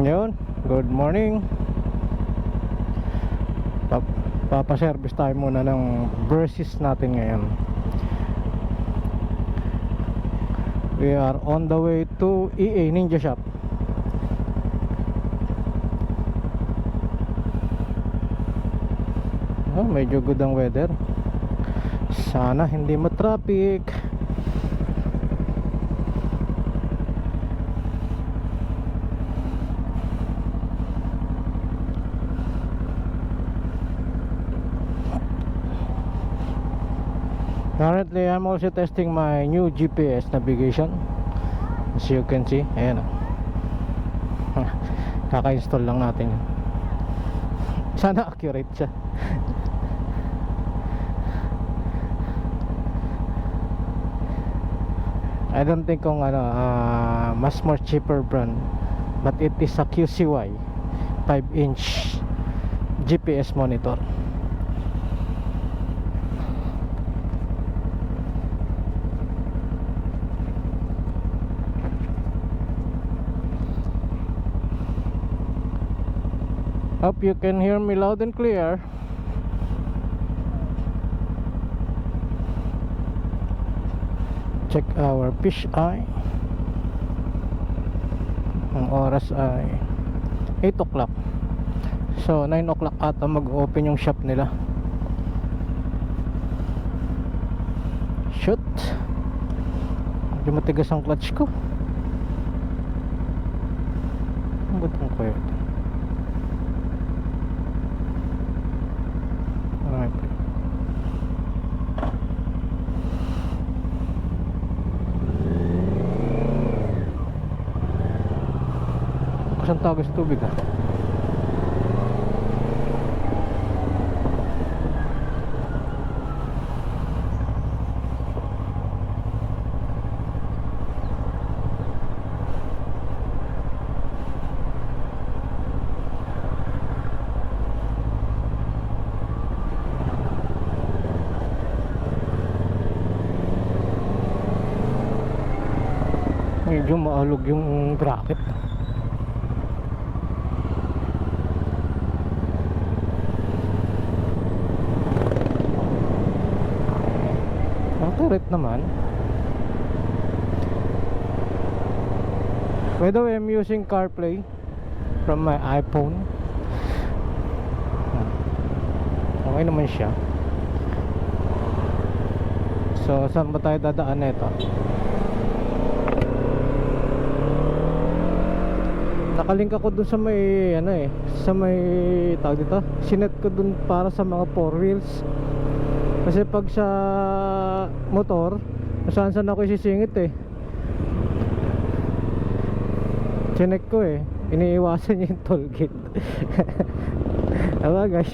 Yun, good morning. Papaservice tayo muna ng Versys natin ngayon. We are on the way to EA Ninja Shop. Medyo good ang weather. Sana hindi matraffic. Currently, I'm also testing my new GPS navigation. As you can see, ayan. Kaka-install lang natin. Sana accurate siya. I don't think kung mas more cheaper brand, but it is a QCY 5-inch GPS monitor. Hope you can hear me loud and clear. Check our fish eye. Ang oras ay 8 o'clock. So 9 o'clock ata mag-open yung shop nila. Shoot. Medyo matigas ang clutch ko. Ang butong ko yun. Kasang tagas sa tubig medyo maalog yung bracket. Accurate naman. By the way, I'm using CarPlay from my iPhone. Okay naman siya. So saan ba tayo dadaan nito? Nakalink ako dun sa may sa may tawag dito, sinet ko dun para sa mga 4 wheels. Kasi pag sa motor, saan ako isisingit Chinek ko iniiwasan niya yung toll gate. Aba guys,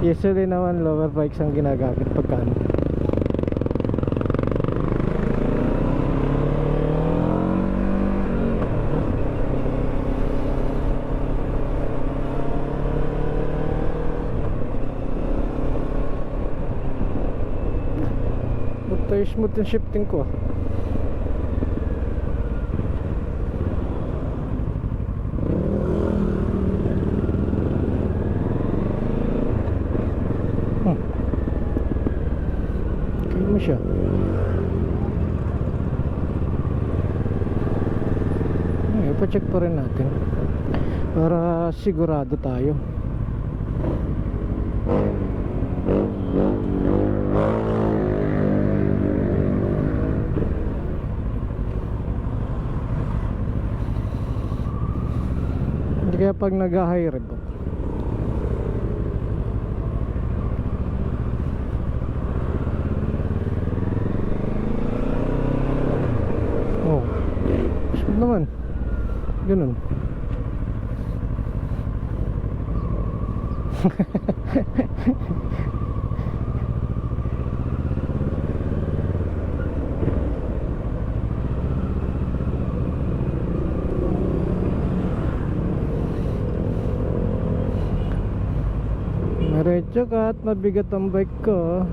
usually naman lower bikes ang ginagamit pagka tayo smooth yung shifting ko. Kaya mo siya. Ipacheck pa rin natin para sigurado tayo. Kaya pag nag-high rev smooth naman. Ganun. Diretso ka at mabigat ang bike ko.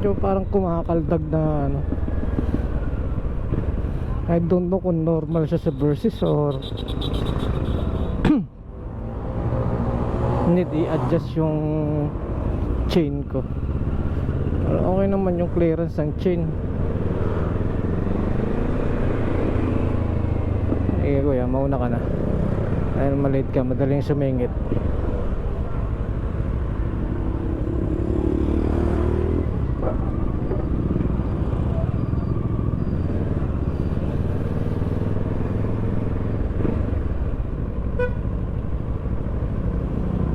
medyo parang kumakaldag na ano. I don't know kung normal siya sa Versys or need i-adjust yung chain ko. Pero okay naman yung clearance ng chain. Kuya, mauna ka na dahil malate ka, madaling sumingit.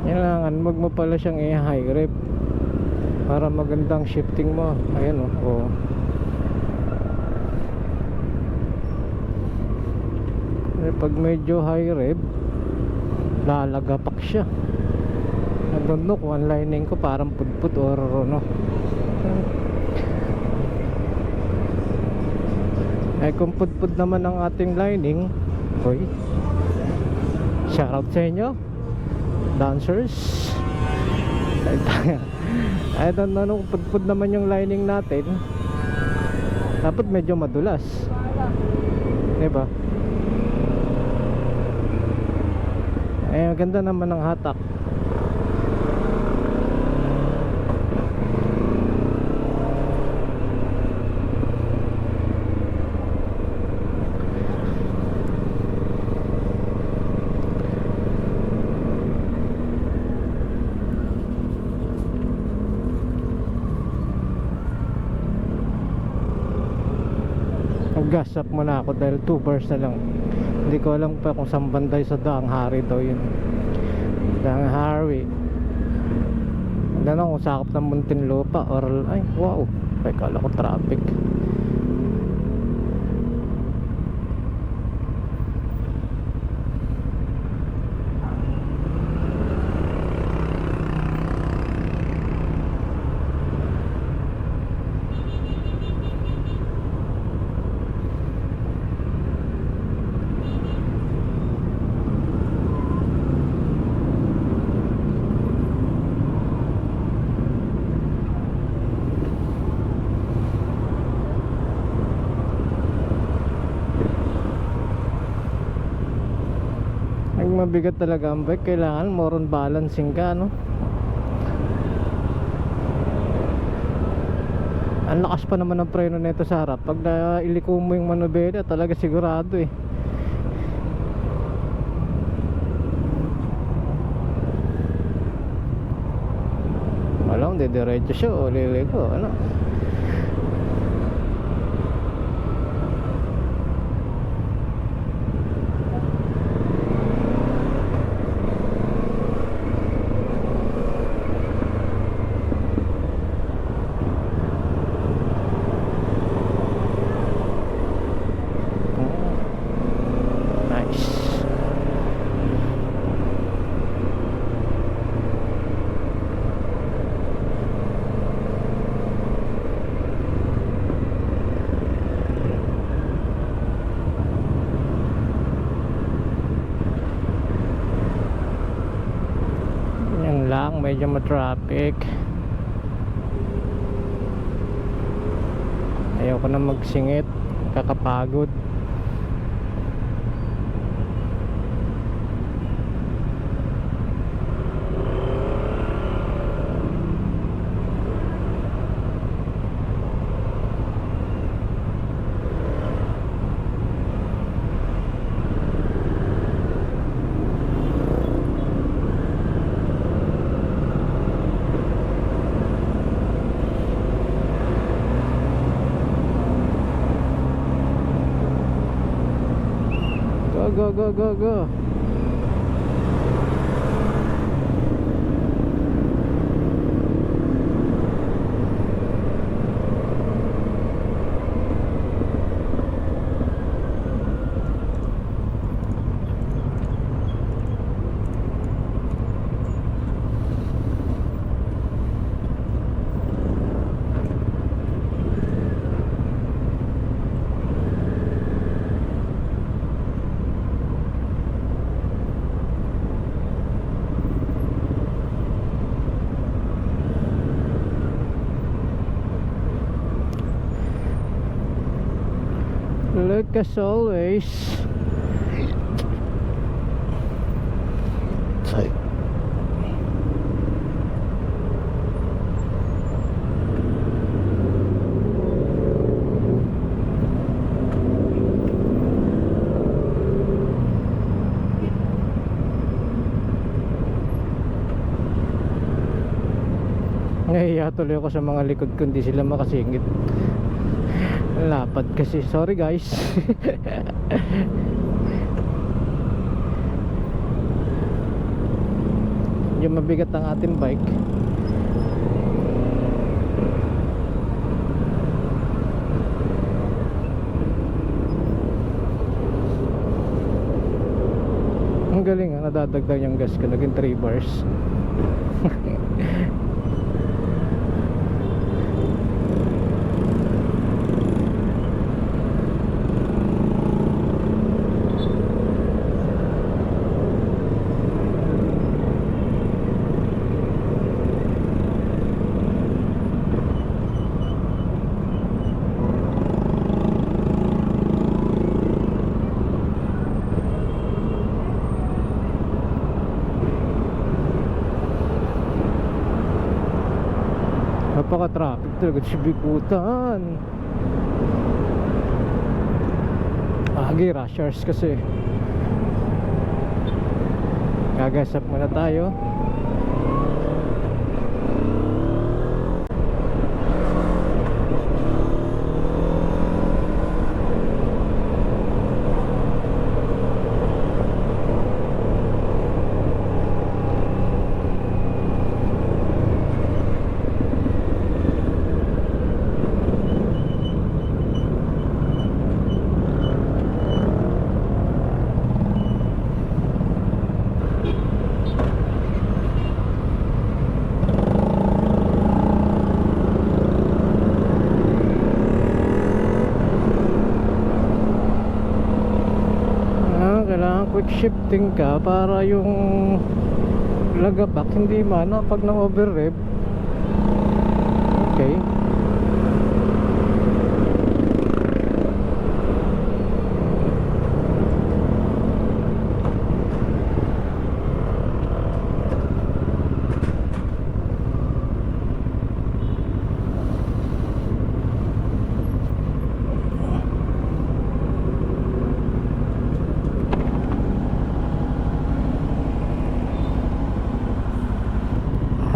Kailangan wag mo pala siyang i-high rev para magandang shifting mo. Ayan oh. Pag medyo high rev, lalagapak siya. I don't know kung ang lining ko parang pudpud or ano. Kung pudpud naman ang ating lining, hoy, shoutout sa inyo dancers. I don't know kung pudpud naman yung lining natin, dapat medyo madulas, diba? Maganda naman ang hatak. Gas up muna ako dahil 2 bars na lang. Hindi ko alam pa kung saan banday sa Daang Hari daw yun. Daang Hari. Hindi na kung sakop ng Muntinlupa or ay wow, ay kala ko traffic. Mabigat talaga ang bike, kailangan more on balancing ka, no? Ang lakas pa naman ng preno nito sa harap. Pag nailiko mo yung manubela, talaga sigurado eh. Walang didiretso siya o liliko, ano? Medyo ma-traffic. Ayaw ko na magsingit, kakapagod. Go. Look as always. Say. Nahiya tuloy ako sa mga likod ko, hindi sila makasingit. Lapad kasi, sorry guys. Yung mabigat ang ating bike. Ang galing nadadagdag yung gas ko, naging 3 bars. Napaka-traffic talaga sa Bikutan. Agi, rush hours kasi. Gagasap muna tayo. Kailangan quick shifting ka para yung lagapak hindi mana pag na-overrev. Okay.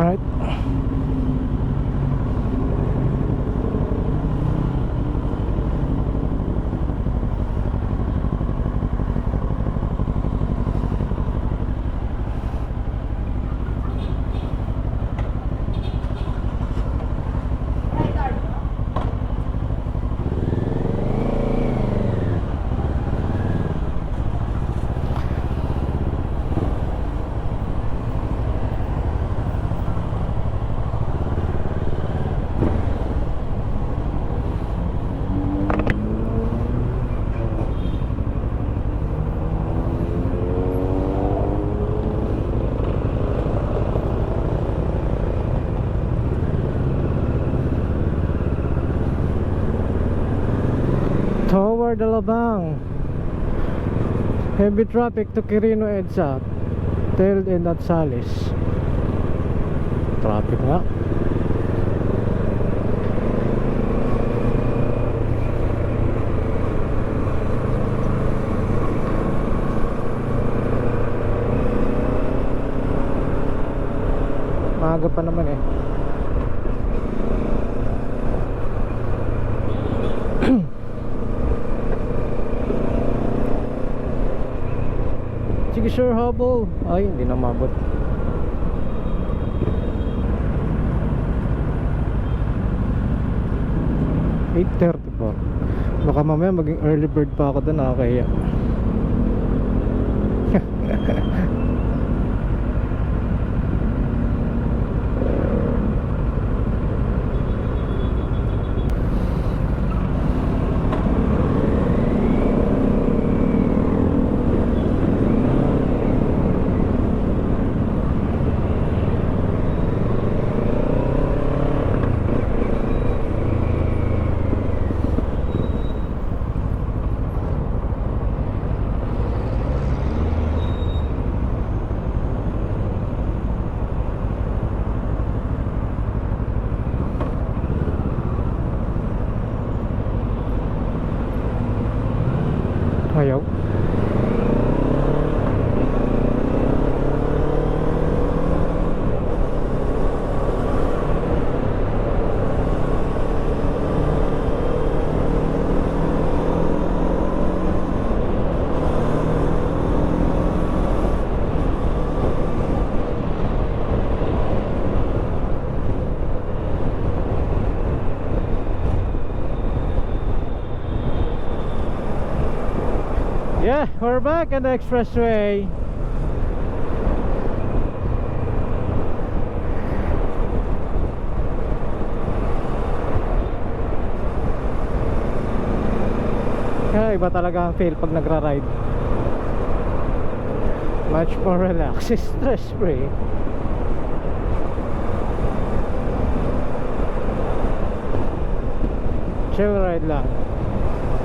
Alright. Toward Alabang. Heavy traffic to Quirino EDSA, tailed end at Salis. Traffic nga. Maaga pa naman eh. Sige sure habol. Ay hindi na mabot. (8:34). Baka mamaya maging early bird pa ako doon, nakakahiya. Ayaw. Yeah, we're back on the expressway. Kaya iba talaga ang feel pag nagra-ride. Much more relaxed, stress free. Chill ride lang.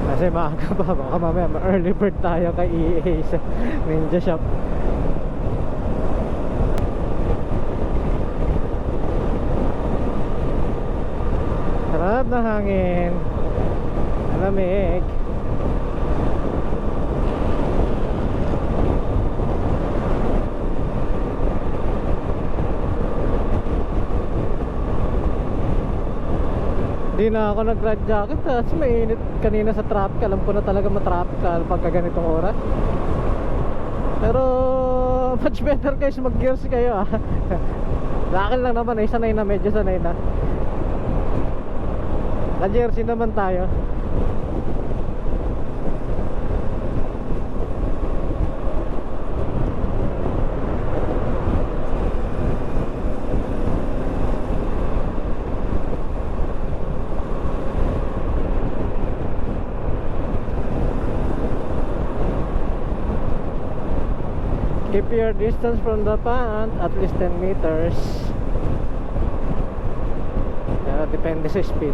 Kasi maaga pa, baka mamaya early bird tayo kay EA sa Ninja Shop. Sarap na hangin, malamig. Hindi na ako nag-ride jacket kasi mainit kanina sa traffic. Alam ko na talaga matraffic pagka ganitong oras. Pero much better guys mag-gears kayo ah. Sa akin lang naman eh, sanay na, medyo sanay na. Na-jersey naman tayo. Keep your distance from the pond at least 10 meters. Depende sa speed.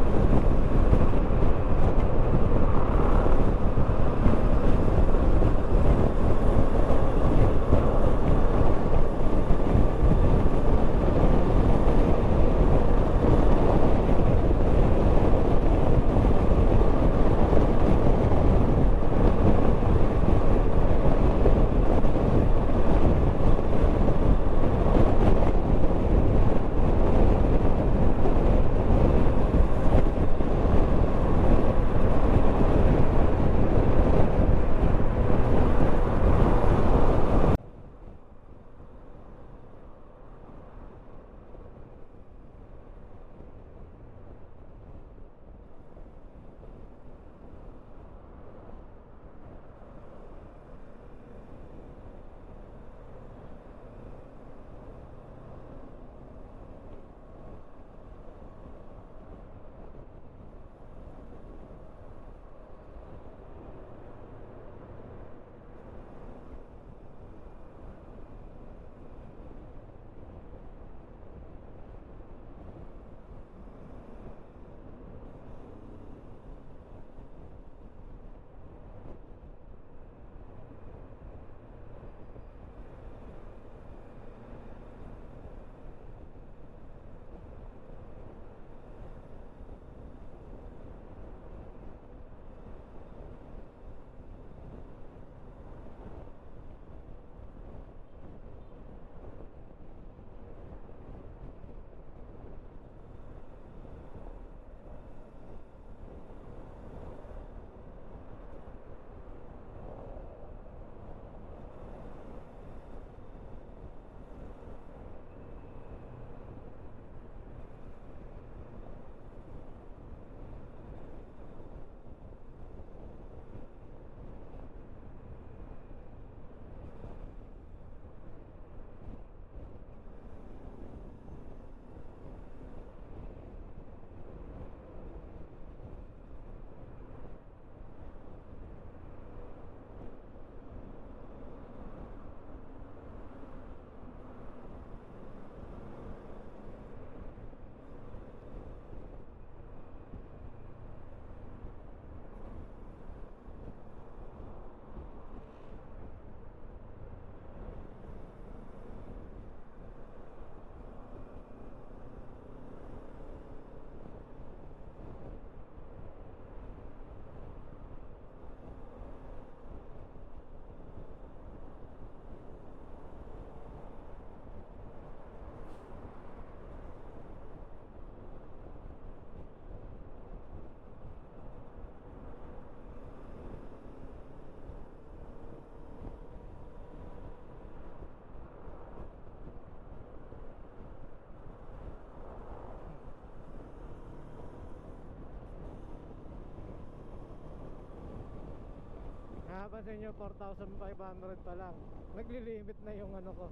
mapapansin nyo 4,500 pa lang. Naglilimit na yung ano ko.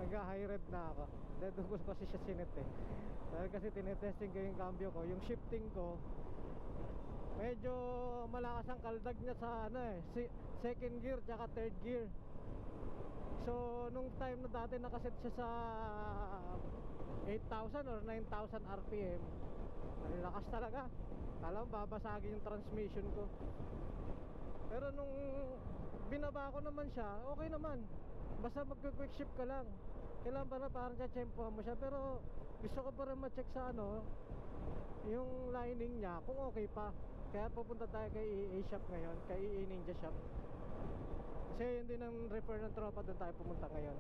Nag-high rev na ako. Dahil doon ko kasi siya sinet eh. Dahil kasi tinetesting ko yung cambio ko. Yung shifting ko medyo malakas ang kaldag niya sa ano eh, second gear tsaka third gear. So nung time na dati nakaset siya sa 8,000 or 9,000 RPM, ang lakas talaga. Kala mo babasagin yung transmission ko. Pero nung binaba ko naman siya, okay naman. Basta mag-quick shift ka lang. Kailangan pa na parang tiyempohan mo siya. Pero gusto ko pa rin ma-check sa ano, yung lining niya kung okay pa. Kaya pupunta tayo kay EA shop ngayon, kay EA Ninja shop. Kasi yun din ang refer ng tropa, doon tayo pumunta ngayon.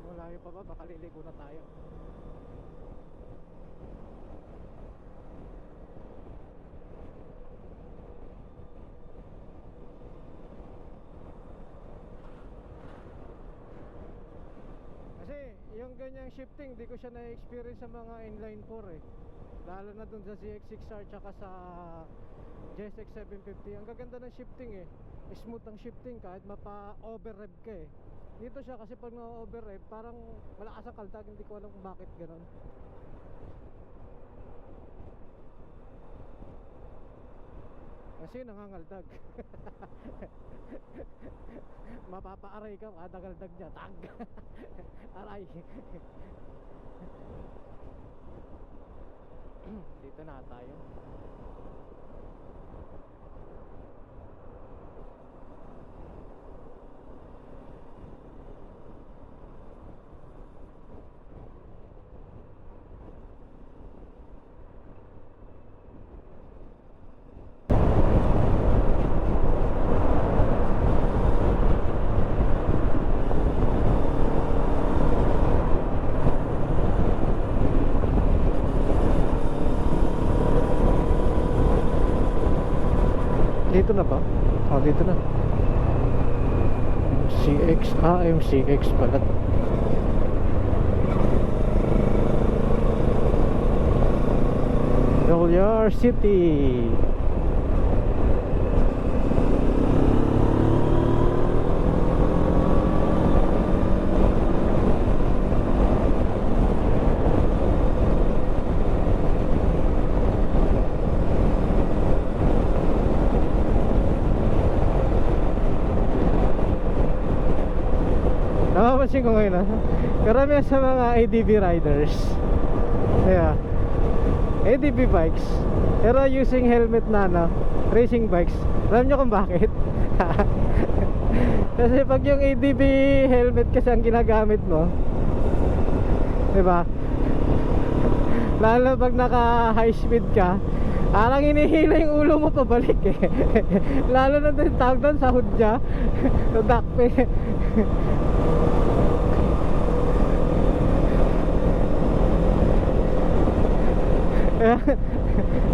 Malayo pa ba? Baka liligo na tayo. Kasi yung ganyang shifting, di ko siya na-experience sa mga inline 4 eh. Lalo na dun sa CX-6R tsaka sa JSX 750. Ang gaganda ng shifting eh, smooth ang shifting kahit mapa-over-rev ka eh. Dito siya kasi pag na-over-rev parang malakas ang kaldag, hindi ko alam kung bakit ganon. Kasi nangangaldag. Mapapaaray ka kada kaldag niya. Tag. Aray. Dito na tayo. Dito na ba? Oh, dito na. CX, MCX pala to. Golyar City. Napapansin ko ngayon karamihan sa mga ADV riders, yeah, ADV bikes, pero using helmet na racing bikes. Alam nyo kung bakit? Kasi pag yung ADV helmet kasi ang ginagamit mo, diba, lalo pag naka high speed ka, parang hinihila yung ulo mo pabalik eh. Lalo na din tawag doon sa hudya, sa dakpe.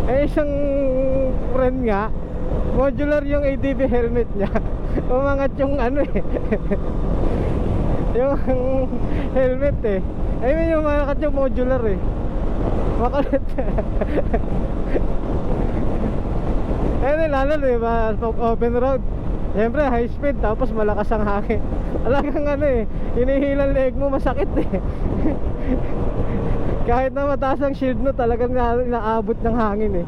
Eh isang friend nga, modular yung ADV helmet niya. Umangat yung ano eh. Yung helmet eh. I mean yung umangat yung modular eh. Makulit. Eh lalo diba, open road, siyempre high speed tapos malakas ang hangin. Talagang ano eh, hinihilang leg mo, masakit eh. Kahit na mataas ang shield mo, talagang naabot ng hangin eh.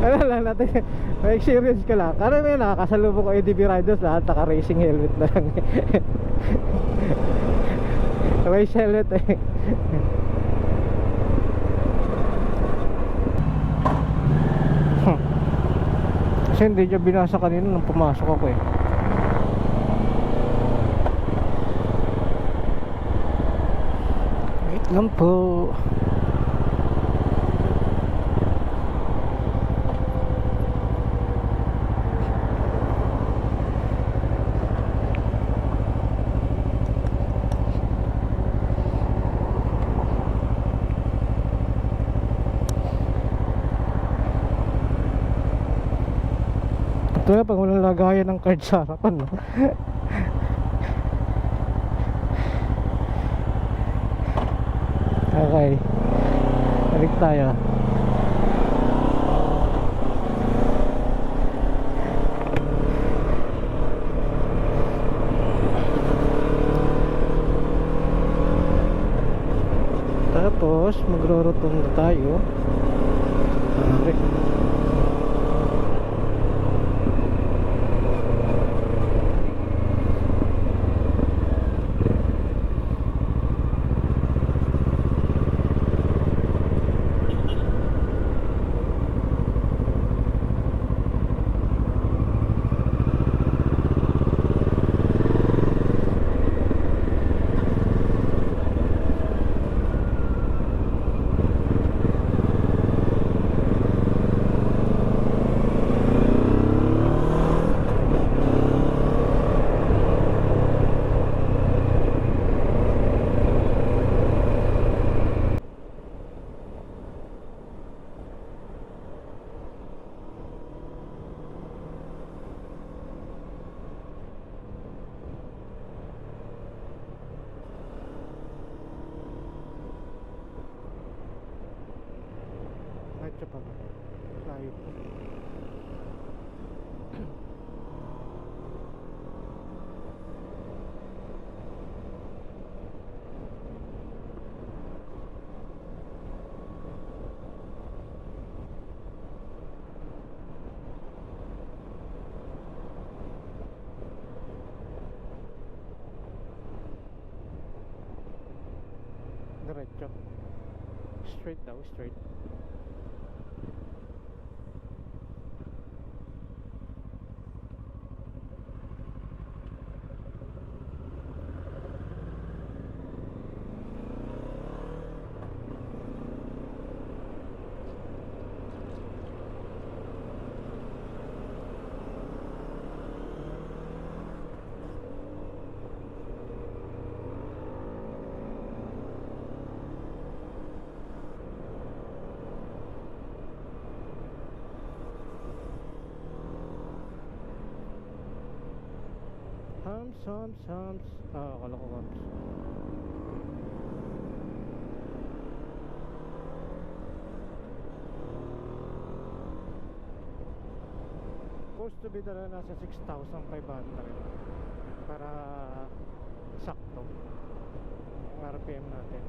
Ano lang natin, may experience ka lang. Karami nakakasalubong ko ADV riders, lahat naka-racing helmet na lang. Race helmet eh. Kasi hindi niya binasa kanina nung pumasok ako eh. Wait lang po. Ito na pag walang lagayan ng card sa harapan, no? Okay, balik tayo. magro-rotonda tayo. Pare. Diretso pa ba? Layo po. Diretso. Straight daw, straight. Hams. Ah, akala ko hams. Supposed to be talaga nasa 6,500 para sakto ang RPM natin.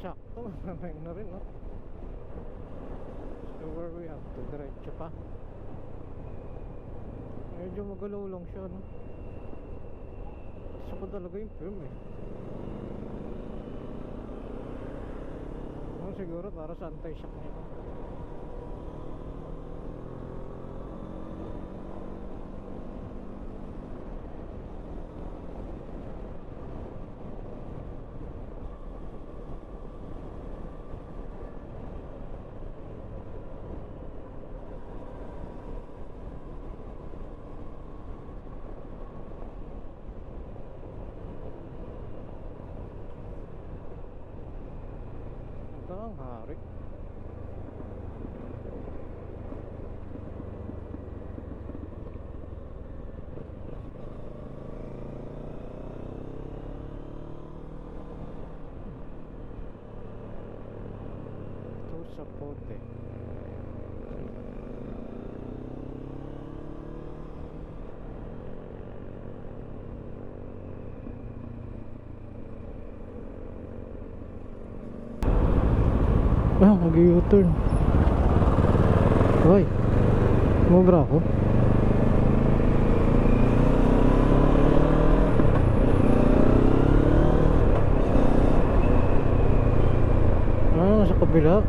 Sakto, mamay na rin, no? So where we have to, diretso pa. Medyo magalaw lang siya, no? Gusto ko talaga yung film, eh. Siguro para sa anti-shock niya. Ito ang hari. Ito sa pote. Ah, mag-u-turn. Hoy, mubra ako. Ah, sa kabila.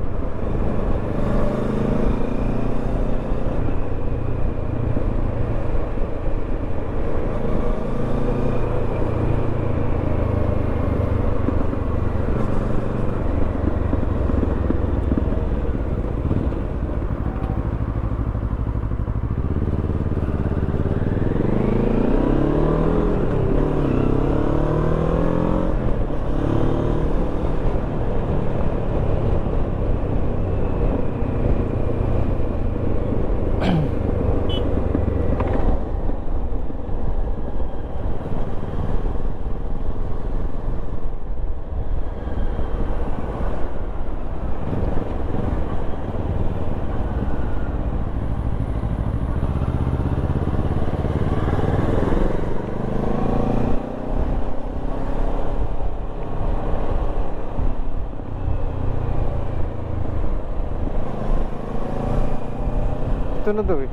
Ito na daw eh.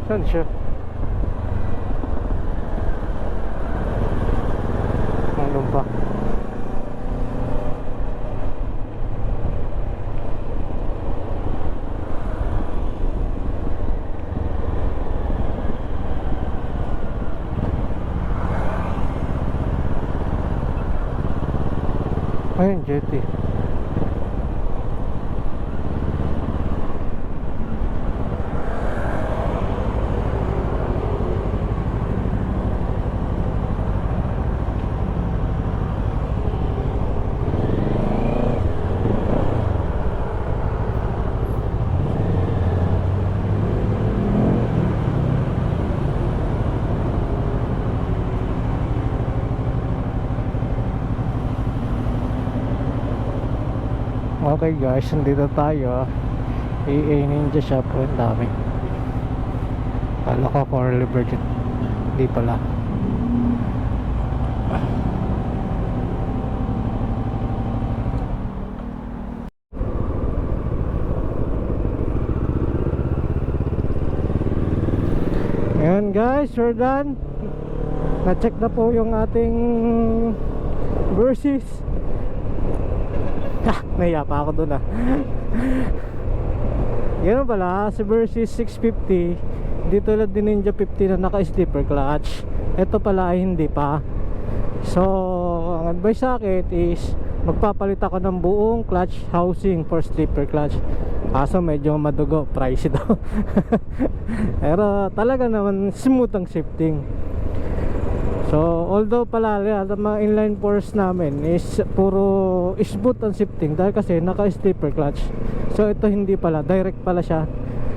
Saan siya? Ano pa? Ayun, jetty. Okay guys, nandito tayo. EA Ninja Shop. Ang dami. Kala ko Coral Liberty. Hindi pala. Ayan guys, we're done. Na-check na po yung ating Versys. Nahiya pa ako dun ah. Ganun pala, si Versys 650 dito lang din Ninja 50 na naka-slipper clutch. Ito pala ay hindi pa. So ang advice sa akin is magpapalit ako ng buong clutch housing for slipper clutch. Kaso medyo madugo, pricey daw. Pero talaga naman smooth ang shifting. So although pala ang mga inline force namin is puro smooth ang shifting dahil kasi naka-slipper clutch. So ito hindi pala, direct pala siya.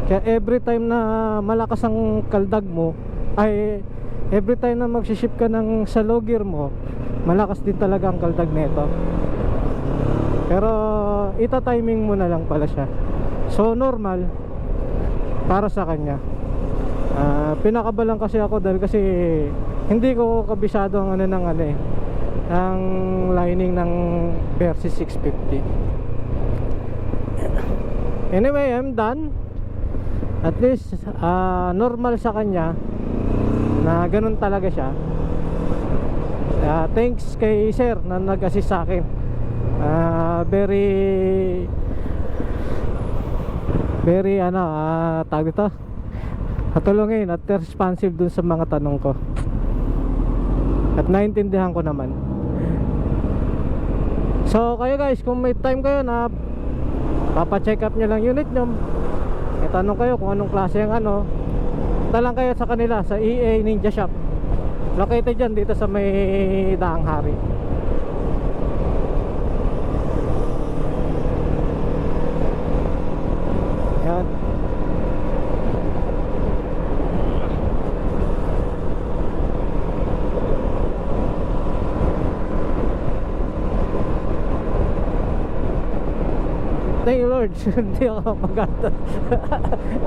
Kaya every time na malakas ang kaldag mo, ay every time na magsiship ka ng sa low gear mo, malakas din talaga ang kaldag nito. Pero ita-timing mo na lang pala siya. So normal para sa kanya. Pinakabalan kasi ako dahil kasi hindi ko kabisado ang ang lining ng Versys 650. Anyway, I'm done. At least normal sa kanya na ganun talaga siya. Thanks kay sir na nag-assist sa akin. Very tawag dito, patulungin at responsive dun sa mga tanong ko. At naintindihan ko naman. So kayo guys, kung may time kayo na papacheck up nyo lang unit nyo, itanong kayo kung anong klase ang talang kayo sa kanila sa EA Ninja Shop. Located dyan dito sa may Daang Hari. Yan. Thank you Lord. Hindi ako magatot.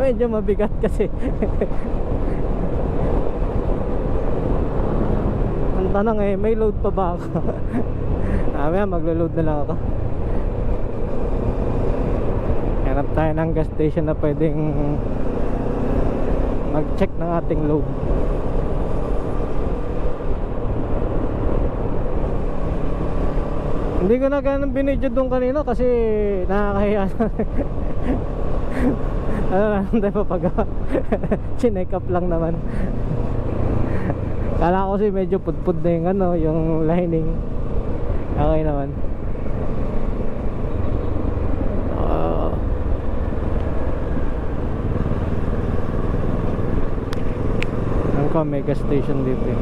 Medyo mabigat kasi. Ang tanong may load pa ba ako? Mamaya maglo-load na lang ako. Hanap tayo ng gas station na pwedeng mag-check ng ating load. Hindi ko na ganun binidyo doon kanina kasi nakakahiya. Ano lang tayo papagawa. Chinek up lang naman. Kala ko kasi medyo pudpud na yung yung lining. Okay naman. Ang may gas station dito eh.